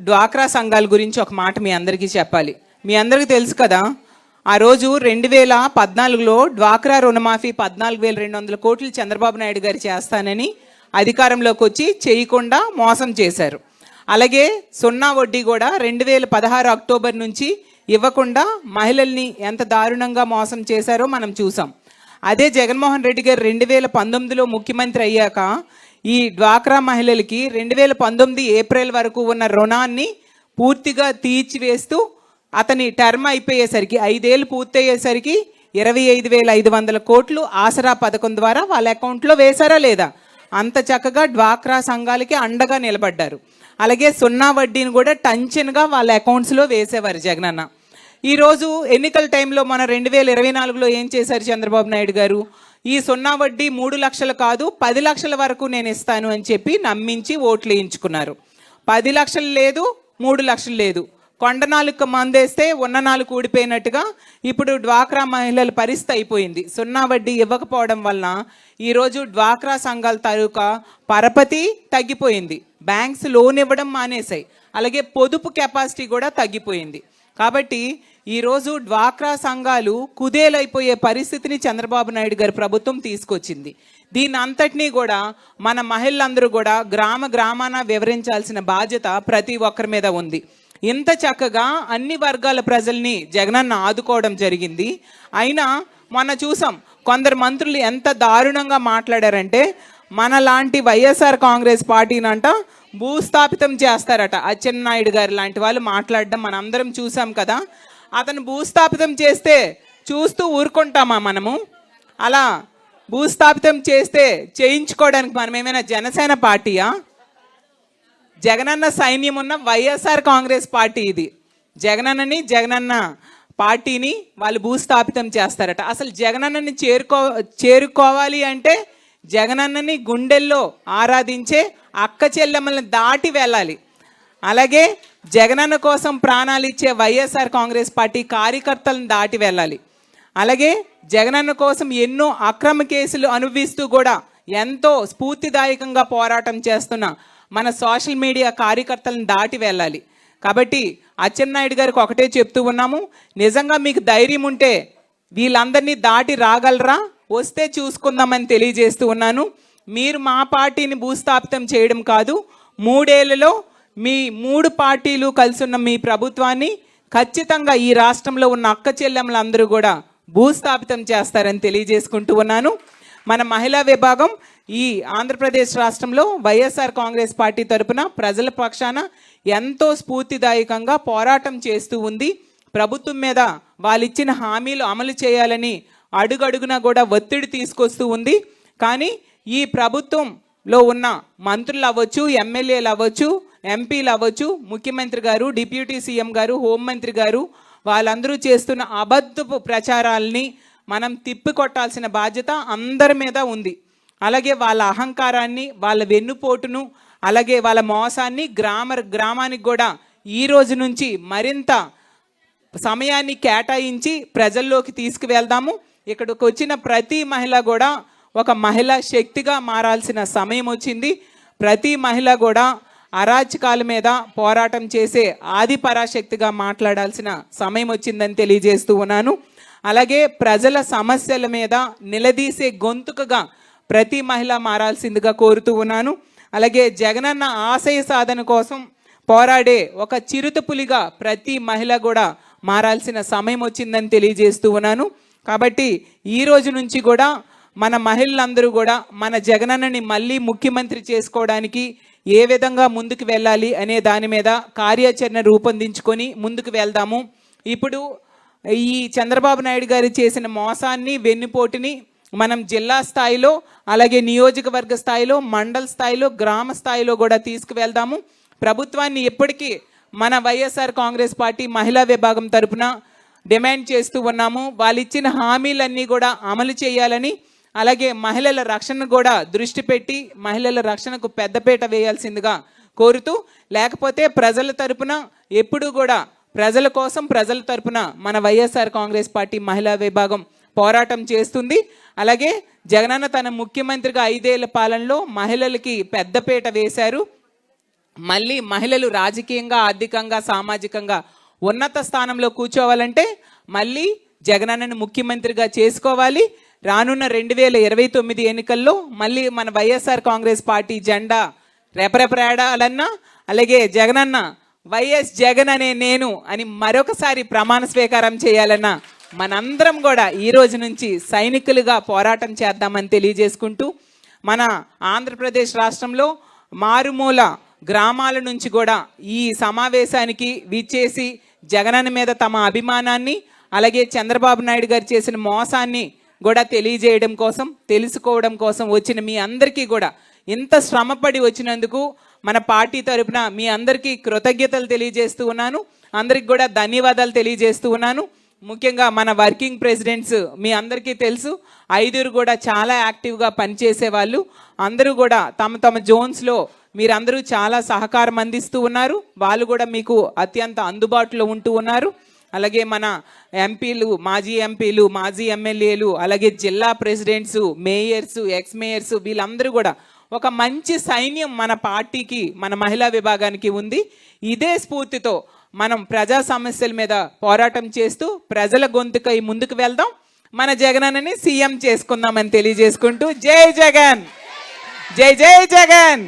డ్వాక్రా సంఘాల గురించి ఒక మాట మీ అందరికీ చెప్పాలి. మీ అందరికీ తెలుసు కదా, ఆ రోజు 2014లో డ్వాక్రా రుణమాఫీ 14,200 కోట్లు చంద్రబాబు నాయుడు గారు చేస్తానని అధికారంలోకి వచ్చి చేయకుండా మోసం చేశారు. అలాగే సున్నా వడ్డీ కూడా 2016 అక్టోబర్ నుంచి ఇవ్వకుండా మహిళల్ని ఎంత దారుణంగా మోసం చేశారో మనం చూసాం. అదే జగన్మోహన్ రెడ్డి గారు 2019లో ముఖ్యమంత్రి అయ్యాక ఈ డ్వాక్రా మహిళలకి 2019 ఏప్రిల్ వరకు ఉన్న రుణాన్ని పూర్తిగా తీర్చివేస్తూ అతని టర్మ్ అయిపోయేసరికి 5 ఏళ్ళు పూర్తయ్యేసరికి 25,500 కోట్లు ఆసరా పథకం ద్వారా వాళ్ళ అకౌంట్లో వేశారా లేదా? అంత చక్కగా డ్వాక్రా సంఘాలకి అండగా నిలబడ్డారు. అలాగే సున్నా వడ్డీని కూడా టంచన్గా వాళ్ళ అకౌంట్స్లో వేసేవారు జగనన్న. ఈరోజు ఎన్నికల టైంలో మన 2024లో ఏం చేశారు చంద్రబాబు నాయుడు గారు? ఈ సున్నా వడ్డీ 3 లక్షలు కాదు 10 లక్షల వరకు నేను ఇస్తాను అని చెప్పి నమ్మించి ఓట్లు వేయించుకున్నారు. 10 లక్షలు లేదు, 3 లక్షలు లేదు. కొండ నాలుగు మందేస్తే ఉన్న నాలుగు ఊడిపోయినట్టుగా ఇప్పుడు డ్వాక్రా మహిళల పరిస్థితి అయిపోయింది. సున్నా వడ్డీ ఇవ్వకపోవడం వలన ఈరోజు డ్వాక్రా సంఘాల తాలూకా పరపతి తగ్గిపోయింది. బ్యాంక్స్ లోన్ ఇవ్వడం మానేశాయి. అలాగే పొదుపు కెపాసిటీ కూడా తగ్గిపోయింది. కాబట్టి ఈరోజు డ్వాక్రా సంఘాలు కుదేలైపోయే పరిస్థితిని చంద్రబాబు నాయుడు గారి ప్రభుత్వం తీసుకొచ్చింది. దీని అంతటినీ కూడా మన మహిళలందరూ కూడా గ్రామాన వివరించాల్సిన బాధ్యత ప్రతి ఒక్కరి మీద ఉంది. ఇంత చక్కగా అన్ని వర్గాల ప్రజల్ని జగనన్న ఆదుకోవడం జరిగింది. అయినా మొన్న చూసాం కొందరు మంత్రులు ఎంత దారుణంగా మాట్లాడారంటే, మనలాంటి వైఎస్ఆర్ కాంగ్రెస్ పార్టీనంట భూస్థాపితం చేస్తారట. అచ్చెన్నాయుడు గారు లాంటి వాళ్ళు మాట్లాడడం మనందరం చూసాం కదా. అతను భూస్థాపితం చేస్తే చూస్తూ ఊరుకుంటామా మనము? అలా భూస్థాపితం చేస్తే చేయించుకోవడానికి మనం ఏమైనా జనసేన పార్టీయా? జగనన్న సైన్యం ఉన్న వైఎస్ఆర్ కాంగ్రెస్ పార్టీ ఇది. జగనన్న పార్టీని వాళ్ళు భూస్థాపితం చేస్తారట. అసలు జగనన్నని చేరుకోవాలి అంటే జగనన్నని గుండెల్లో ఆరాధించే అక్క చెల్లెమ్మల్ని దాటి వెళ్ళాలి. అలాగే జగనన్న కోసం ప్రాణాలు ఇచ్చే వైఎస్ఆర్ కాంగ్రెస్ పార్టీ కార్యకర్తలను దాటి వెళ్ళాలి. అలాగే జగనన్న కోసం ఎన్నో అక్రమ కేసులు అనుభవిస్తూ కూడా ఎంతో స్ఫూర్తిదాయకంగా పోరాటం చేస్తున్న మన సోషల్ మీడియా కార్యకర్తలను దాటి వెళ్ళాలి. కాబట్టి అచ్చెన్నాయుడు గారికి ఒకటే చెప్తూ ఉన్నాము, నిజంగా మీకు ధైర్యం ఉంటే వీళ్ళందరినీ దాటి రాగలరా? వస్తే చూసుకుందామని తెలియజేస్తూ ఉన్నాను. మీరు మా పార్టీని భూస్థాపితం చేయడం కాదు, 3 ఏళ్లలో మీ 3 పార్టీలు కలిసి ఉన్న మీ ప్రభుత్వాన్ని ఖచ్చితంగా ఈ రాష్ట్రంలో ఉన్న అక్క చెల్లెమ్మలందరూ కూడా భూస్థాపితం చేస్తారని తెలియజేసుకుంటూ ఉన్నాను. మన మహిళా విభాగం ఈ ఆంధ్రప్రదేశ్ రాష్ట్రంలో వైఎస్ఆర్ కాంగ్రెస్ పార్టీ తరపున ప్రజల పక్షాన ఎంతో స్ఫూర్తిదాయకంగా పోరాటం చేస్తూ ఉంది. ప్రభుత్వం మీద వాళ్ళు ఇచ్చిన హామీలు అమలు చేయాలని అడుగడుగునా కూడా ఒత్తిడి తీసుకొస్తూ ఉంది. కానీ ఈ ప్రభుత్వంలో ఉన్న మంత్రులు అవ్వచ్చు, ఎమ్మెల్యేలు అవ్వచ్చు, ఎంపీలు అవ్వచ్చు, ముఖ్యమంత్రి గారు, డిప్యూటీ సీఎం గారు, హోంమంత్రి గారు వాళ్ళందరూ చేస్తున్న అబద్ధపు ప్రచారాలని మనం తిప్పికొట్టాల్సిన బాధ్యత అందరి మీద ఉంది. అలాగే వాళ్ళ అహంకారాన్ని, వాళ్ళ వెన్నుపోటును, అలాగే వాళ్ళ మోసాన్ని గ్రామానికి కూడా ఈ రోజు నుంచి మరింత సమయాన్ని కేటాయించి ప్రజల్లోకి తీసుకువెళ్దాము. ఇక్కడికి వచ్చిన ప్రతి మహిళ కూడా ఒక మహిళా శక్తిగా మారాల్సిన సమయం వచ్చింది. ప్రతి మహిళ కూడా అరాచకాల మీద పోరాటం చేసే ఆది పరాశక్తిగా మాట్లాడాల్సిన సమయం వచ్చిందని తెలియజేస్తూ ఉన్నాను. అలాగే ప్రజల సమస్యల మీద నిలదీసే గొంతుకగా ప్రతి మహిళ మారాల్సిందిగా కోరుతూ ఉన్నాను. అలాగే జగనన్న ఆశయ సాధన కోసం పోరాడే ఒక చిరుతపులిగా ప్రతి మహిళ కూడా మారాల్సిన సమయం వచ్చిందని తెలియజేస్తూ ఉన్నాను. కాబట్టి ఈ రోజు నుంచి కూడా మన మహిళలందరూ కూడా మన జగనన్నని మళ్ళీ ముఖ్యమంత్రి చేసుకోవడానికి ఏ విధంగా ముందుకు వెళ్ళాలి అనే దాని మీద కార్యాచరణ రూపొందించుకొని ముందుకు వెళ్దాము. ఇప్పుడు ఈ చంద్రబాబు నాయుడు గారు చేసిన మోసాన్ని, వెన్నుపోటుని మనం జిల్లా స్థాయిలో, అలాగే నియోజకవర్గ స్థాయిలో, మండల స్థాయిలో, గ్రామ స్థాయిలో కూడా తీసుకువెళ్దాము. ప్రభుత్వాన్ని ఎప్పటికీ మన వైఎస్ఆర్ కాంగ్రెస్ పార్టీ మహిళా విభాగం తరపున డిమాండ్ చేస్తూ ఉన్నాము. వాళ్ళు ఇచ్చిన హామీలన్నీ కూడా అమలు చేయాలని, అలాగే మహిళల రక్షణ కూడా దృష్టి పెట్టి మహిళల రక్షణకు పెద్దపీట వేయాల్సిందిగా కోరుతూ, లేకపోతే ప్రజల తరపున ఎప్పుడూ కూడా ప్రజల కోసం ప్రజల తరపున మన వైఎస్ఆర్ కాంగ్రెస్ పార్టీ మహిళా విభాగం పోరాటం చేస్తుంది. అలాగే జగనన్న తన ముఖ్యమంత్రిగా 5 ఏళ్ల పాలనలో మహిళలకి పెద్దపీట వేశారు. మళ్ళీ మహిళలు రాజకీయంగా, ఆర్థికంగా, సామాజికంగా ఉన్నత స్థానంలో కూర్చోవాలంటే మళ్ళీ జగనన్నను ముఖ్యమంత్రిగా చేసుకోవాలి. రానున్న 2029 ఎన్నికల్లో మళ్ళీ మన వైఎస్ఆర్ కాంగ్రెస్ పార్టీ జెండా రెపరెపరాడాలన్నా, అలాగే జగనన్న వైఎస్ జగన్ అనే నేను అని మరొకసారి ప్రమాణ స్వీకారం చేయాలన్నా మనందరం కూడా ఈ రోజు నుంచి సైనికులుగా పోరాటం చేద్దామని తెలియజేసుకుంటూ, మన ఆంధ్రప్రదేశ్ రాష్ట్రంలో మారుమూల గ్రామాల నుంచి కూడా ఈ సమావేశానికి విచ్చేసి జగనన్న మీద తమ అభిమానాన్ని, అలాగే చంద్రబాబు నాయుడు గారు చేసిన మోసాన్ని కూడా తెలియజేయడం కోసం, తెలుసుకోవడం కోసం వచ్చిన మీ అందరికీ కూడా, ఇంత శ్రమపడి వచ్చినందుకు మన పార్టీ తరపున మీ అందరికీ కృతజ్ఞతలు తెలియజేస్తూ ఉన్నాను. అందరికి కూడా ధన్యవాదాలు తెలియజేస్తూ ఉన్నాను. ముఖ్యంగా మన వర్కింగ్ ప్రెసిడెంట్స్ మీ అందరికీ తెలుసు, 5 కూడా చాలా యాక్టివ్గా పనిచేసే వాళ్ళు. అందరూ కూడా తమ తమ జోన్స్లో మీరందరూ చాలా సహకారం అందిస్తూ ఉన్నారు. వాళ్ళు కూడా మీకు అత్యంత అందుబాటులో ఉంటూ ఉన్నారు. అలాగే మన ఎంపీలు, మాజీ ఎంపీలు, మాజీ ఎమ్మెల్యేలు, అలాగే జిల్లా ప్రెసిడెంట్స్, మేయర్స్, ఎక్స్ మేయర్స్, వీళ్ళందరూ కూడా ఒక మంచి సైన్యం మన పార్టీకి, మన మహిళా విభాగానికి ఉంది. ఇదే స్ఫూర్తితో మనం ప్రజా సమస్యల మీద పోరాటం చేస్తూ ప్రజల గొంతుకై ముందుకు వెళ్దాం. మన జగనన్నని సీఎం చేసుకుందామని తెలియజేసుకుంటూ, జై జగన్, జై జై జగన్.